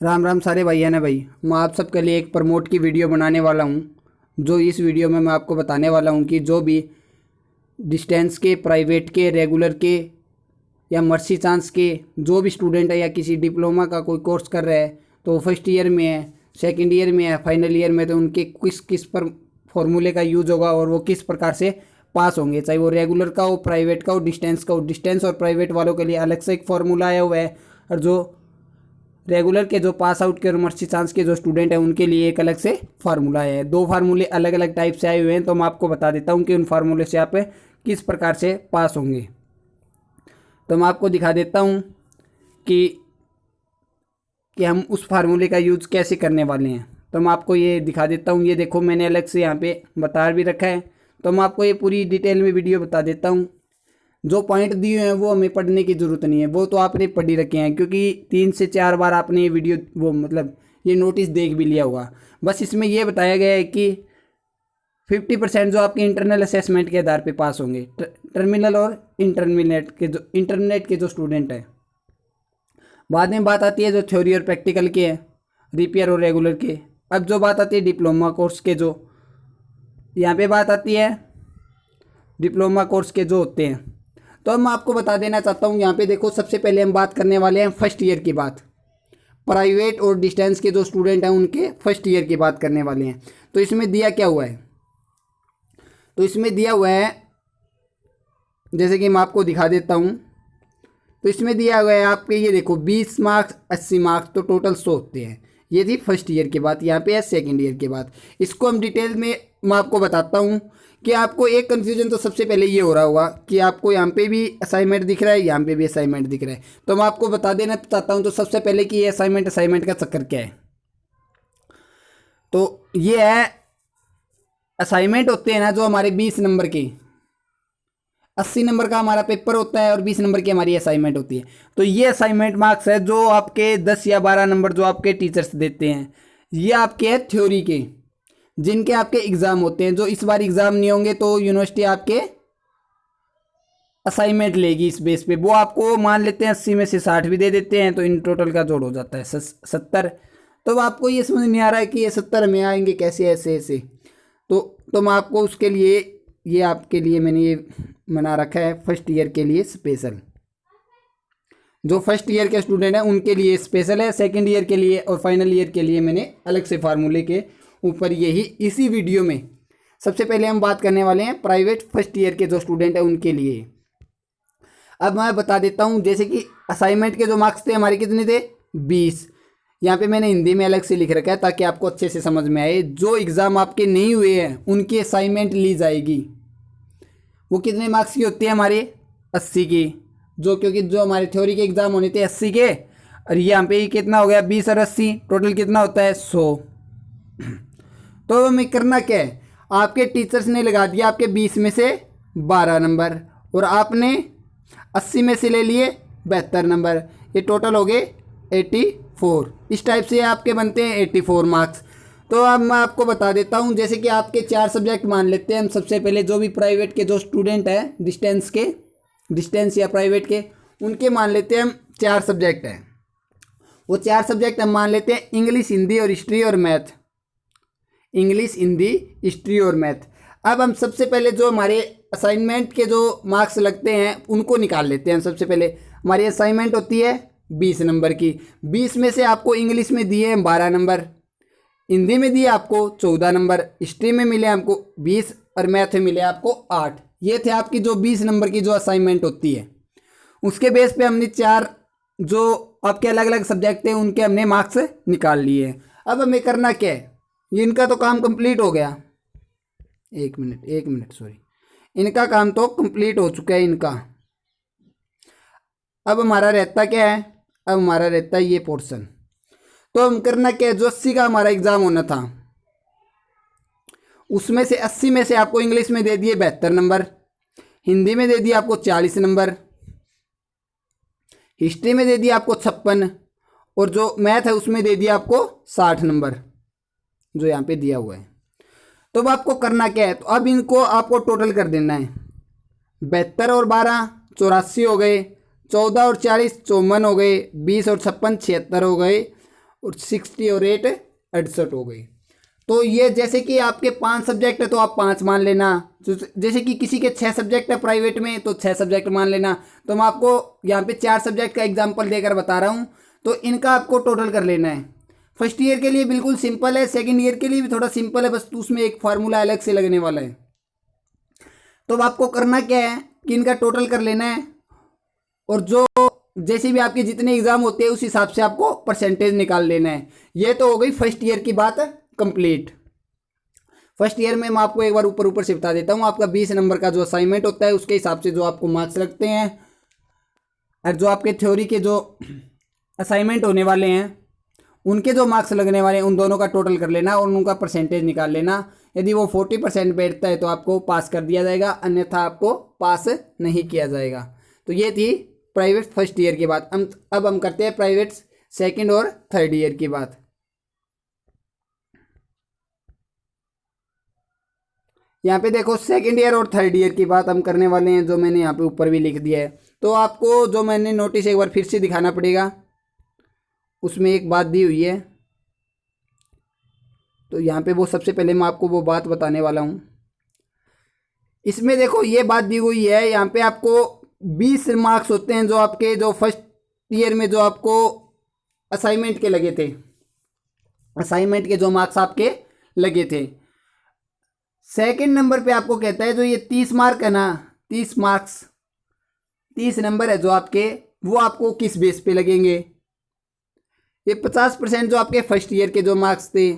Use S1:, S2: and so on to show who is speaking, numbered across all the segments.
S1: राम राम सारे भैया ने भाई, मैं आप सबके लिए एक प्रमोट की वीडियो बनाने वाला हूँ। जो इस वीडियो में मैं आपको बताने वाला हूँ कि जो भी डिस्टेंस के, प्राइवेट के, रेगुलर के या मर्सी चांस के जो भी स्टूडेंट है या किसी डिप्लोमा का कोई कोर्स कर रहा है, तो वो फर्स्ट ईयर में है, सेकेंड ईयर में है, फाइनल ईयर में, तो उनके किस किस पर फॉर्मूले का यूज होगा और वो किस प्रकार से पास होंगे, चाहे वो रेगुलर का हो, प्राइवेट का हो, डिस्टेंस का हो। डिस्टेंस और प्राइवेट वालों के लिए अलग से एक फार्मूला आया हुआ है, और जो रेगुलर के, जो पास आउट के और मर्सी चांस के जो स्टूडेंट हैं उनके लिए एक अलग से फार्मूला है। दो फार्मूले अलग अलग टाइप से आए हुए हैं, तो मैं आपको बता देता हूं कि उन फार्मूले से आप किस प्रकार से पास होंगे। तो मैं आपको दिखा देता हूं कि हम उस फार्मूले का यूज़ कैसे करने वाले हैं। तो मैं आपको ये दिखा देता हूँ। ये देखो, मैंने अलग से यहाँ पे बता भी रखा है। तो मैं आपको ये पूरी डिटेल में वीडियो बता देता हूँ। जो पॉइंट दिए हैं वो हमें पढ़ने की ज़रूरत नहीं है, वो तो आपने पढ़ ही रखे हैं, क्योंकि 3 से 4 बार आपने ये वीडियो ये नोटिस देख भी लिया होगा। बस इसमें ये बताया गया है कि 50% जो आपके इंटरनल असेसमेंट के आधार पे पास होंगे, टर्मिनल और इंटरमीडिएट के जो स्टूडेंट हैं। बाद में बात आती है जो थ्योरी और प्रैक्टिकल के हैं, रिपेयर और रेगुलर के। अब जो बात आती है डिप्लोमा कोर्स के, जो यहाँ पे बात आती है डिप्लोमा कोर्स के जो होते हैं। तो अब मैं आपको बता देना चाहता हूँ, यहाँ पे देखो, सबसे पहले हम बात करने वाले हैं फर्स्ट ईयर की बात। प्राइवेट और डिस्टेंस के जो स्टूडेंट हैं उनके फर्स्ट ईयर की बात करने वाले हैं। तो इसमें दिया क्या हुआ है, तो इसमें दिया हुआ है, जैसे कि मैं आपको दिखा देता हूँ। तो इसमें दिया हुआ है आपके, ये देखो, 20 मार्क्स 80 मार्क्स, तो टोटल 100 होते हैं। ये थी फर्स्ट ईयर की बात। यहाँ पे है सेकेंड ईयर की बात। इसको हम डिटेल में मैं आपको बताता हूँ कि आपको एक कन्फ्यूजन तो सबसे पहले ये हो रहा होगा कि आपको यहाँ पे भी असाइनमेंट दिख रहा है, यहाँ पे भी असाइनमेंट दिख रहा है। तो मैं आपको बता देना चाहता हूँ तो सबसे पहले कि ये असाइनमेंट का चक्कर क्या है। तो ये है, असाइनमेंट होते हैं ना जो हमारे 20 नंबर के, 80 नंबर का हमारा पेपर होता है और 20 नंबर की हमारी असाइनमेंट होती है। तो ये असाइनमेंट मार्क्स है जो आपके 10 या 12 नंबर जो आपके टीचर्स देते हैं। ये आपके हैं थ्योरी के, जिनके आपके एग्ज़ाम होते हैं। जो इस बार एग्ज़ाम नहीं होंगे तो यूनिवर्सिटी आपके असाइनमेंट लेगी इस बेस पे। वो आपको मान लेते हैं 80 में से 60 भी दे देते हैं, तो इन टोटल का जोड़ हो जाता है 70। तो आपको ये समझ नहीं आ रहा है कि ये 70 में आएंगे कैसे, ऐसे ऐसे। तो मैं आपको उसके लिए, ये आपके लिए मैंने ये बना रखा है फर्स्ट ईयर के लिए स्पेशल। जो फर्स्ट ईयर के स्टूडेंट हैं उनके लिए स्पेशल है, सेकंड ईयर के लिए और फाइनल ईयर के लिए मैंने अलग से फार्मूले के ऊपर यही इसी वीडियो में सबसे पहले हम बात करने वाले हैं प्राइवेट फर्स्ट ईयर के जो स्टूडेंट हैं उनके लिए। अब मैं बता देता हूं, जैसे कि असाइनमेंट के जो मार्क्स थे हमारे कितने थे, 20। यहाँ पे मैंने हिंदी में अलग से लिख रखा है ताकि आपको अच्छे से समझ में आए। जो एग्ज़ाम आपके नहीं हुए हैं उनकी असाइनमेंट ली जाएगी। वो कितने मार्क्स की होती है हमारे, 80 की। क्योंकि जो हमारे थ्योरी के एग्ज़ाम होने थे 80 के, और यहाँ पे कितना हो गया, 20 और 80, टोटल कितना होता है, 100। तो हमें करना क्या है, आपके टीचर्स ने लगा दिया आपके 20 में से 12 नंबर, और आपने 80 में से ले लिए 72 नंबर। ये टोटल हो गए 84। इस टाइप से आपके बनते हैं 84 मार्क्स। तो अब मैं आपको बता देता हूँ, जैसे कि आपके 4 सब्जेक्ट मान लेते हैं हम। सबसे पहले जो भी प्राइवेट के जो स्टूडेंट हैं, डिस्टेंस या प्राइवेट के, उनके मान लेते हैं हम 4 सब्जेक्ट हैं। वो 4 सब्जेक्ट हम मान लेते हैं इंग्लिश, हिंदी और हिस्ट्री और मैथ। इंग्लिश, हिंदी, हिस्ट्री और मैथ। अब हम सबसे पहले जो हमारे असाइनमेंट के जो मार्क्स लगते हैं उनको निकाल लेते हैं। सबसे पहले हमारी असाइनमेंट होती है 20 नंबर की। 20 में से आपको इंग्लिश में दिए हैं 12 नंबर, हिंदी में दिए आपको 14 नंबर, हिस्ट्री में मिले हमको 20 और मैथ में मिले आपको 8। ये थे आपकी जो 20 नंबर की जो असाइनमेंट होती है। उसके बेस पे हमने 4 जो आपके अलग अलग सब्जेक्ट थे उनके हमने मार्क्स निकाल लिए। अब हमें करना क्या है, इनका तो काम कंप्लीट हो गया। एक मिनट सॉरी, इनका काम तो कंप्लीट हो चुका है इनका। अब हमारा रहता क्या है, अब हमारा रहता है ये पोर्शन। तो हम करना क्या है, जो 80 का हमारा एग्जाम होना था उसमें से 80 में से आपको इंग्लिश में दे दिए 72 नंबर, हिंदी में दे दिए आपको 40 नंबर, हिस्ट्री में दे दिया आपको 56, और जो मैथ है उसमें दे दिया आपको 60 नंबर, जो यहाँ पे दिया हुआ है। तो अब आपको करना क्या है, तो अब इनको आपको टोटल कर देना है। 72 और 12 84 हो गए, 14 और 40 54 हो गए, 20 और 56 76 हो गए, और 60 और 8 68 हो गई। तो ये जैसे कि आपके 5 सब्जेक्ट है तो आप 5 मान लेना, जैसे कि किसी के 6 सब्जेक्ट है प्राइवेट में तो 6 सब्जेक्ट मान लेना। तो मैं आपको यहाँ पे 4 सब्जेक्ट का एग्जाम्पल देकर बता रहा हूँ, तो इनका आपको टोटल कर लेना है। फर्स्ट ईयर के लिए बिल्कुल सिंपल है, सेकेंड ईयर के लिए भी थोड़ा सिंपल है, बस उसमें एक फार्मूला अलग से लगने वाला है। तो अब आपको करना क्या है कि इनका टोटल कर लेना है, और जो जैसे भी आपके जितने एग्जाम होते हैं उस हिसाब से आपको परसेंटेज निकाल लेना है। ये तो हो गई फर्स्ट ईयर की बात कंप्लीट। फर्स्ट ईयर में मैं आपको एक बार ऊपर से बता देता हूँ, आपका 20 नंबर का जो असाइनमेंट होता है उसके हिसाब से जो आपको मार्क्स लगते हैं, और जो आपके थ्योरी के जो असाइनमेंट होने वाले हैं उनके जो मार्क्स लगने वाले हैं उन दोनों का टोटल कर लेना और उनका परसेंटेज निकाल लेना। यदि वो 40% बैठता है तो आपको पास कर दिया जाएगा, अन्यथा आपको पास नहीं किया जाएगा। तो ये थी प्राइवेट फर्स्ट ईयर की बात। अब हम करते हैं प्राइवेट सेकंड और थर्ड ईयर की बात। यहाँ पे देखो सेकंड ईयर और थर्ड ईयर की बात हम करने वाले हैं, जो मैंने यहाँ पे ऊपर भी लिख दिया है। तो आपको जो मैंने नोटिस एक बार फिर से दिखाना पड़ेगा, उसमें एक बात दी हुई है। तो यहाँ पे वो सबसे पहले मैं आपको वो बात बताने वाला हूँ। इसमें देखो ये बात दी हुई है, यहाँ पे आपको 20 मार्क्स होते हैं जो आपके जो फर्स्ट ईयर में जो आपको असाइनमेंट के लगे थे, असाइनमेंट के जो मार्क्स आपके लगे थे। सेकंड नंबर पे आपको कहता है जो ये 30 मार्क है ना, 30 मार्क्स 30 नंबर है जो आपके, वो आपको किस बेस पे लगेंगे। ये 50% जो आपके फर्स्ट ईयर के जो मार्क्स थे,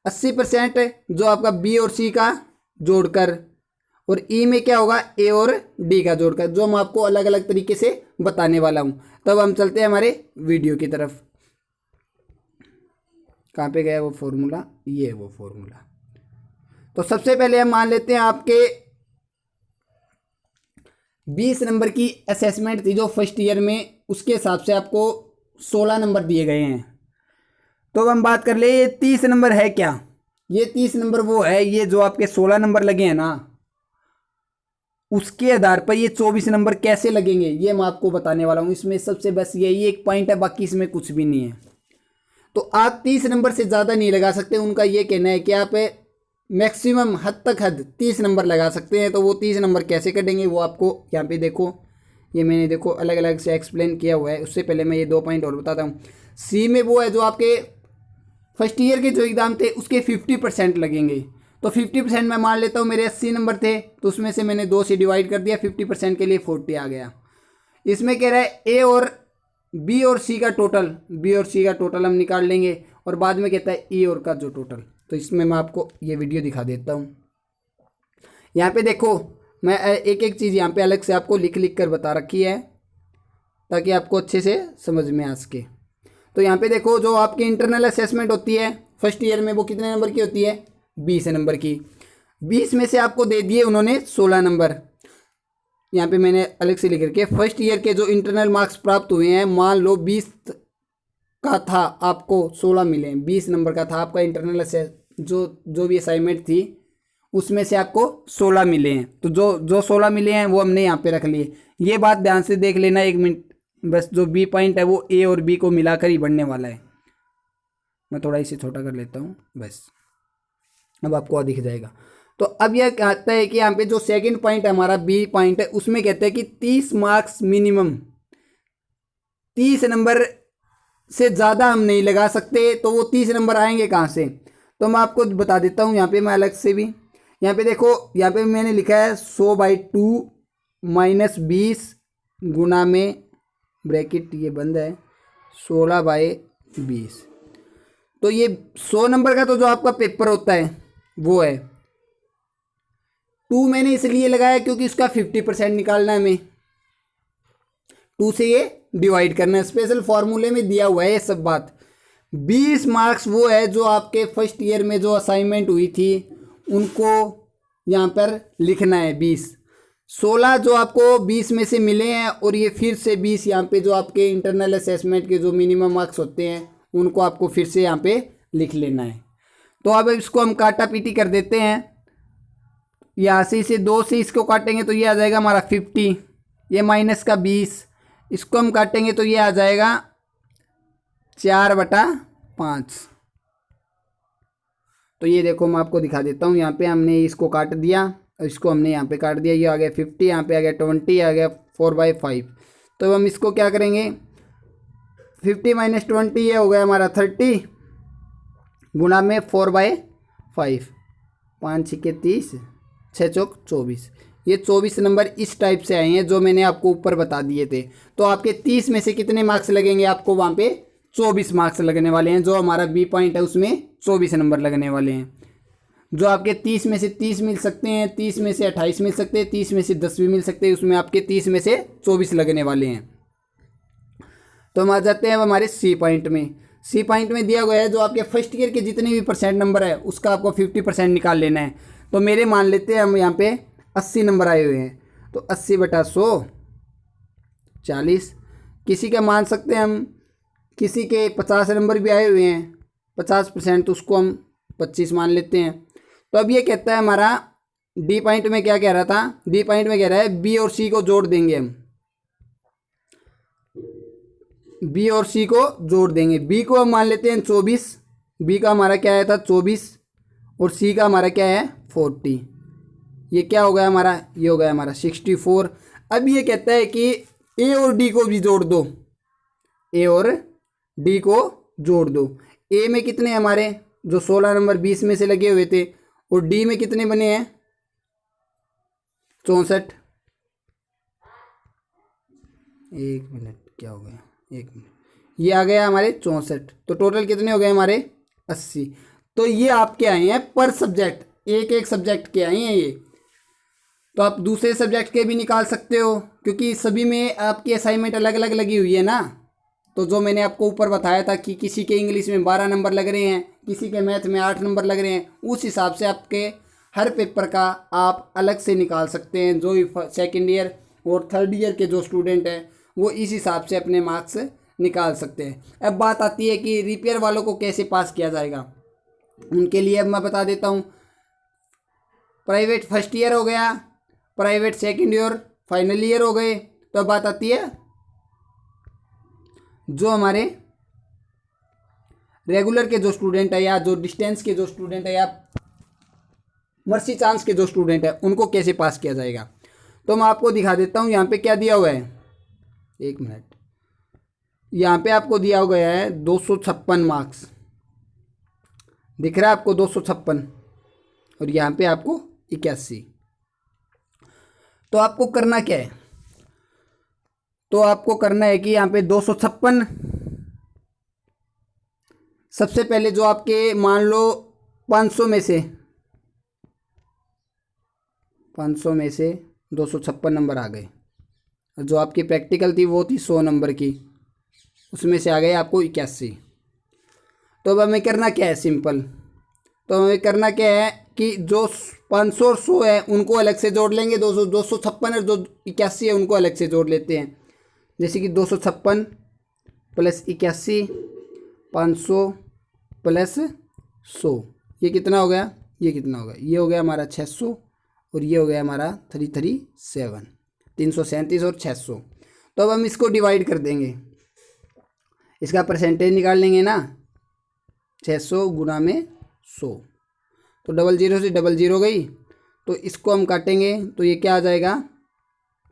S1: 80% जो आपका बी और सी का जोड़कर, और ई में क्या होगा ए और डी का जोड़कर, जो मैं आपको अलग अलग तरीके से बताने वाला हूँ। तब हम चलते हैं हमारे वीडियो की तरफ। कहाँ पे गया वो फॉर्मूला, ये है वो फॉर्मूला। तो सबसे पहले हम मान लेते हैं आपके 20 नंबर की असेसमेंट थी जो फर्स्ट ईयर में, उसके हिसाब से आपको 16 नंबर दिए गए हैं। तो अब हम बात कर ले ये 30 नंबर है क्या। ये 30 नंबर वो है, ये जो आपके 16 नंबर लगे हैं ना, उसके आधार पर ये 24 नंबर कैसे लगेंगे ये मैं आपको बताने वाला हूँ। इसमें सबसे बस यही एक पॉइंट है, बाकी इसमें कुछ भी नहीं है। तो आप 30 नंबर से ज़्यादा नहीं लगा सकते। उनका ये कहना है कि आप मैक्सिमम हद तक हद 30 नंबर लगा सकते हैं। तो वो 30 नंबर कैसे कटेंगे वो आपको यहाँ पे देखो, ये मैंने देखो अलग अलग से एक्सप्लेन किया हुआ है। उससे पहले मैं ये 2 पॉइंट और बताता हूँ। सी में वो है जो आपके फर्स्ट ईयर के जो एग्ज़ाम थे उसके 50% लगेंगे। तो 50% मैं मान लेता हूँ, मेरे 80 नंबर थे तो उसमें से मैंने 2 से डिवाइड कर दिया, 50% के लिए 40 आ गया। इसमें कह रहा है ए और बी और सी का टोटल, बी और सी का टोटल हम निकाल लेंगे, और बाद में कहता है ई और का जो टोटल। तो इसमें मैं आपको ये वीडियो दिखा देता हूँ। यहाँ पे देखो मैं एक एक चीज़ यहाँ पे अलग से आपको लिख लिख कर बता रखी है ताकि आपको अच्छे से समझ में आ सके। तो यहाँ पे देखो जो आपकी इंटरनल असेसमेंट होती है फर्स्ट ईयर में, वो कितने नंबर की होती है, 20 नंबर की। 20 में से आपको दे दिए उन्होंने 16 नंबर। यहाँ पे मैंने अलग से लिख रखे फर्स्ट ईयर के जो इंटरनल मार्क्स प्राप्त हुए हैं, मान लो 20 का था आपको 16 मिले, 20 नंबर का था आपका इंटरनल जो भी असाइनमेंट थी उसमें से आपको 16 मिले हैं। तो जो 16 मिले हैं वो हमने यहाँ पे रख लिए। ये बात ध्यान से देख लेना 1 मिनट, बस जो बी पॉइंट है वो ए और बी को मिलाकर ही बढ़ने वाला है। मैं थोड़ा इसे छोटा कर लेता हूँ, बस अब आपको दिख जाएगा। तो अब यह कहता है कि यहाँ पे जो सेकंड पॉइंट है हमारा बी पॉइंट है, उसमें कहते हैं कि 30 मार्क्स मिनिमम, 30 नंबर से ज़्यादा हम नहीं लगा सकते। तो वो 30 नंबर आएंगे कहाँ से, तो मैं आपको बता देता हूँ। यहाँ पे मैं अलग से भी, यहाँ पे देखो, यहाँ पे मैंने लिखा है 100/2 -20 गुना में ब्रैकेट ये बंद है 16/20। तो ये 100 नंबर का तो जो आपका पेपर होता है वो है 2। मैंने इसलिए लगाया क्योंकि इसका 50% निकालना है, हमें 2 से ये डिवाइड करना है। स्पेशल फॉर्मूले में दिया हुआ है ये सब बात। 20 मार्क्स वो है जो आपके फर्स्ट ईयर में जो असाइनमेंट हुई थी उनको यहाँ पर लिखना है 20। 16 जो आपको 20 में से मिले हैं, और ये फिर से 20 यहाँ पे जो आपके इंटरनल असेसमेंट के जो मिनिमम मार्क्स होते हैं उनको आपको फिर से यहाँ पे लिख लेना है। तो अब इसको हम काटा पीटी कर देते हैं। यहाँ से इसे 2 से इसको काटेंगे तो ये आ जाएगा हमारा 50, ये माइनस का 20, इसको हम काटेंगे तो ये आ जाएगा 4/20। 5। तो ये देखो मैं आपको दिखा देता हूँ, यहाँ पे हमने इसको काट दिया और इसको हमने यहाँ पे काट दिया, ये आ गया 50, यहाँ पे आ गया 20, आ गया 4/5। तो अब हम इसको क्या करेंगे, 50 माइनस 20 ये हो गया हमारा 30 गुणा में 4/5, 5 छक्के 30, 6 चौक 24। ये 24 नंबर इस टाइप से आए हैं जो मैंने आपको ऊपर बता दिए थे। तो आपके 30 में से कितने मार्क्स लगेंगे, आपको वहाँ पे 24 मार्क्स लगने वाले हैं। जो हमारा बी पॉइंट है उसमें 24 नंबर लगने वाले हैं। जो आपके 30 में से 30 मिल सकते हैं, 30 में से 28 मिल सकते हैं, 30 में से 10 भी मिल सकते हैं, उसमें आपके 30 में से 24 लगने वाले हैं। तो हम आ जाते हैं अब हमारे सी पॉइंट में। सी पॉइंट में दिया गया है जो आपके फर्स्ट ईयर के जितने भी परसेंट नंबर है उसका आपको 50% निकाल लेना है। तो मेरे मान लेते हैं हम यहाँ पे 80 नंबर आए हुए हैं, तो 80/100 40। किसी का मान सकते हैं हम, किसी के 50 नंबर भी आए हुए हैं 50%, तो उसको हम 25 मान लेते हैं। तो अब ये कहता है हमारा डी पॉइंट में क्या कह रहा था, डी पॉइंट में कह रहा है बी और सी को जोड़ देंगे हम, बी और सी को जोड़ देंगे। बी को हम मान लेते हैं 24, बी का हमारा क्या आया था 24, और सी का हमारा क्या है 40। ये क्या हो गया हमारा, ये हो गया हमारा 64। अब ये कहता है कि ए और डी को भी जोड़ दो, ए और डी को जोड़ दो। ए में कितने हमारे जो 16 नंबर 20 में से लगे हुए थे, और डी में कितने बने हैं 64। एक मिनट, क्या हो गया, एक मिनट, ये आ गया हमारे 64। तो टोटल कितने हो गए हमारे 80। तो ये आपके आए हैं पर सब्जेक्ट, एक एक सब्जेक्ट के आए हैं ये। तो आप दूसरे सब्जेक्ट के भी निकाल सकते हो, क्योंकि सभी में आपकी असाइनमेंट अलग अलग लगी हुई है ना। तो जो मैंने आपको ऊपर बताया था कि किसी के इंग्लिश में 12 नंबर लग रहे हैं, किसी के मैथ में 8 नंबर लग रहे हैं, उस हिसाब से आपके हर पेपर का आप अलग से निकाल सकते हैं। जो सेकेंड ईयर और थर्ड ईयर के जो स्टूडेंट हैं वो इस हिसाब से अपने मार्क्स निकाल सकते हैं। अब बात आती है कि रिपेयर वालों को कैसे पास किया जाएगा। उनके लिए अब मैं बता देता हूँ, प्राइवेट फर्स्ट ईयर हो गया, private second year, final year हो गए। तो अब बात आती है जो हमारे रेगुलर के जो स्टूडेंट है, या जो डिस्टेंस के जो स्टूडेंट है, या मर्सी चांस के जो स्टूडेंट है, उनको कैसे पास किया जाएगा। तो मैं आपको दिखा देता हूँ यहाँ पे क्या दिया हुआ है, एक मिनट। यहाँ पे आपको दिया गया है 256 मार्क्स, दिख रहा है आपको 256, और यहाँ पे आपको 81। तो आपको करना क्या है, तो आपको करना है कि यहाँ पे 256, सबसे पहले जो आपके मान लो 500 में से 256 नंबर आ गए। जो आपकी प्रैक्टिकल थी वो थी 100 नंबर की, उसमें से आ गए आपको 81। तो अब हमें करना क्या है, सिंपल। तो हमें करना क्या है कि जो 500 और 100 है उनको अलग से जोड़ लेंगे, 256 और जो 81 है उनको अलग से जोड़ लेते हैं। जैसे कि 256 प्लस 81, 500 प्लस 100, ये कितना हो गया, ये कितना हो गया, ये हो गया हमारा 600, और ये हो गया हमारा 337, 337 और 600। तो अब हम इसको डिवाइड कर देंगे, इसका परसेंटेज निकाल लेंगे ना, 600 गुना में 100, तो 00 से 00 गई। तो इसको हम काटेंगे तो ये क्या आ जाएगा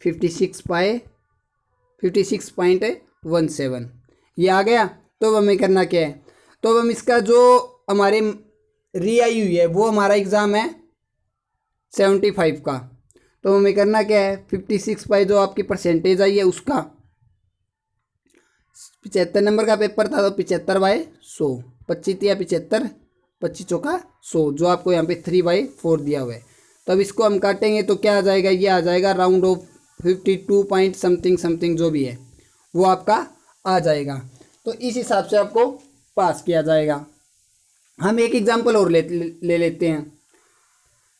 S1: 56.17 ये आ गया। तो अब हमें करना क्या है, तो अब हम इसका जो हमारे री आई हुई है वो हमारा एग्ज़ाम है 75 का। तो हमें करना क्या है, 56 बाई जो आपकी परसेंटेज आई है उसका, 75 नंबर का पेपर था तो 75/100, 25 या 75, 25 चौका 100, जो आपको यहाँ पे 3/4 दिया हुआ है। तो अब इसको हम काटेंगे तो क्या आ जाएगा, ये आ जाएगा राउंड ऑफ 52 पॉइंट समथिंग जो भी है वो आपका आ जाएगा। तो इस हिसाब से आपको पास किया जाएगा। हम एक एग्जाम्पल और ले लेते हैं।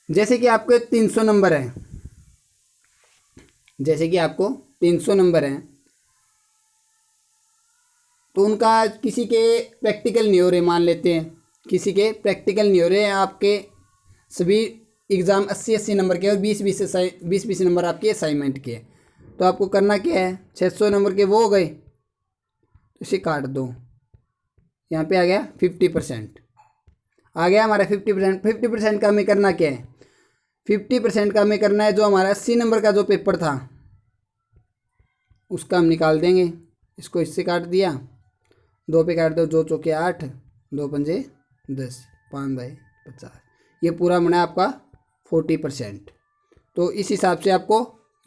S1: जैसे कि आपके 300 नंबर हैं, जैसे कि आपको 300 नंबर हैं, तो उनका किसी के प्रैक्टिकल नहीं हो रहे, मान लेते हैं किसी के प्रैक्टिकल नहीं हो रहे हैं, आपके सभी एग्ज़ाम 80 नंबर के और 20 नंबर आपके असाइनमेंट के। तो आपको करना क्या है, 600 नंबर के वो हो गए, तो इसे काट दो, यहाँ पे आ गया 50%, आ गया हमारा 50%। 50% का हमें करना क्या है, 50% का हमें करना है जो हमारा 80 नंबर का जो पेपर था उसका हम निकाल देंगे। इसको इससे काट दिया, 2 पे काट दो, 2 चौके 8, 2 पंजे 10, 5 बाई 50, ये पूरा बना आपका 40%। तो इस हिसाब से आपको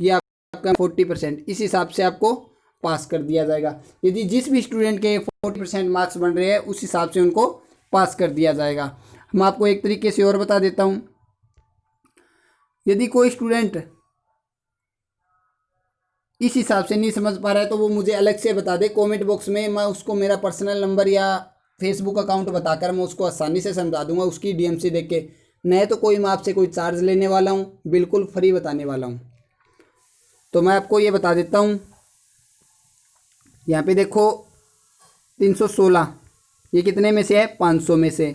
S1: ये आपका 40%, इस हिसाब से आपको पास कर दिया जाएगा। यदि जिस भी स्टूडेंट के 40% मार्क्स बन रहे हैं उस हिसाब से उनको पास कर दिया जाएगा। हम आपको एक तरीके से और बता देता हूँ, यदि कोई स्टूडेंट इस हिसाब से नहीं समझ पा रहा है तो वो मुझे अलग से बता दे कमेंट बॉक्स में, मैं उसको मेरा पर्सनल नंबर या फेसबुक अकाउंट बताकर मैं उसको आसानी से समझा दूंगा उसकी डीएमसी देख के। नहीं तो कोई मैं आपसे कोई चार्ज लेने वाला हूँ, बिल्कुल फ्री बताने वाला हूँ। तो मैं आपको ये बता देता हूँ, यहाँ पे देखो 316 ये कितने में से है, 500 में से।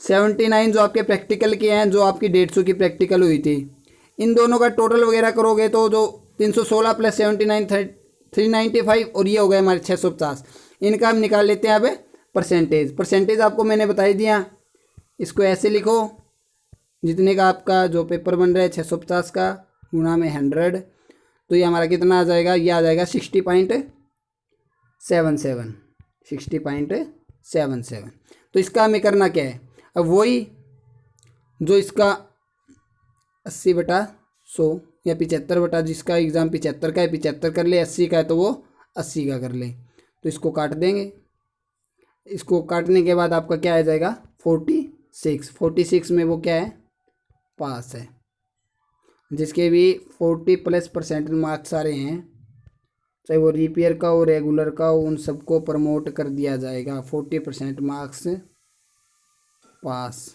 S1: 79 जो आपके प्रैक्टिकल के हैं, जो आपकी 150 की प्रैक्टिकल हुई थी, इन दोनों का टोटल वगैरह करोगे तो जो 316 प्लस 79 395 और ये हो गए हमारे 650। इनका हम निकाल लेते हैं अब परसेंटेज। परसेंटेज आपको मैंने बता ही दिया, इसको ऐसे लिखो, जितने का आपका जो पेपर बन रहा है 650 का गुणा में 100, तो ये हमारा कितना आ जाएगा, ये आ जाएगा 60.77, 60.77। तो इसका हमें करना क्या है, अब वही जो इसका 80/100 या 75 जिसका एग्ज़ाम 75 का है 75 कर ले, 80 का है तो वो 80 का कर ले। तो इसको काट देंगे, इसको काटने के बाद आपका क्या आ जाएगा 46। 46 में वो क्या है, पास है। जिसके भी 40+ % मार्क्स आ रहे हैं, चाहे वो रीपेयर का हो रेगुलर का हो, उन सबको प्रमोट कर दिया जाएगा। 40% मार्क्स पास।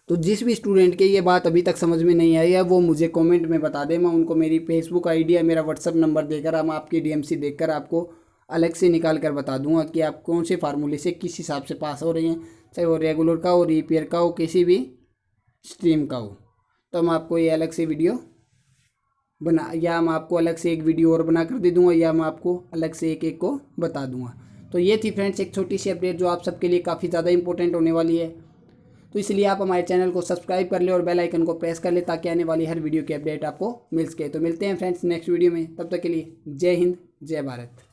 S1: तो जिस भी स्टूडेंट के ये बात अभी तक समझ में नहीं आई है वो मुझे कमेंट में बता दे, मैं उनको मेरी फेसबुक आईडी या मेरा व्हाट्सअप नंबर देकर हम आपकी डीएमसी देखकर आपको अलग से निकाल कर बता दूंगा कि आप कौन से फार्मूले से किस हिसाब से पास हो रही हैं, चाहे वो रेगुलर का हो, रीपेयर का हो, किसी भी स्ट्रीम का हो। तो हम आपको ये अलग से वीडियो बना, या हम आपको अलग से एक वीडियो और बना कर दे दूँगा, या मैं आपको अलग से एक एक को बता दूँगा। तो ये थी फ्रेंड्स एक छोटी सी अपडेट जो आप सबके लिए काफ़ी ज़्यादा इंपॉर्टेंट होने वाली है। तो इसलिए आप हमारे चैनल को सब्सक्राइब कर ले और बेल आइकन को प्रेस कर ले ताकि आने वाली हर वीडियो की अपडेट आपको मिल सके। तो मिलते हैं फ्रेंड्स नेक्स्ट वीडियो में, तब तक के लिए जय हिंद जय भारत।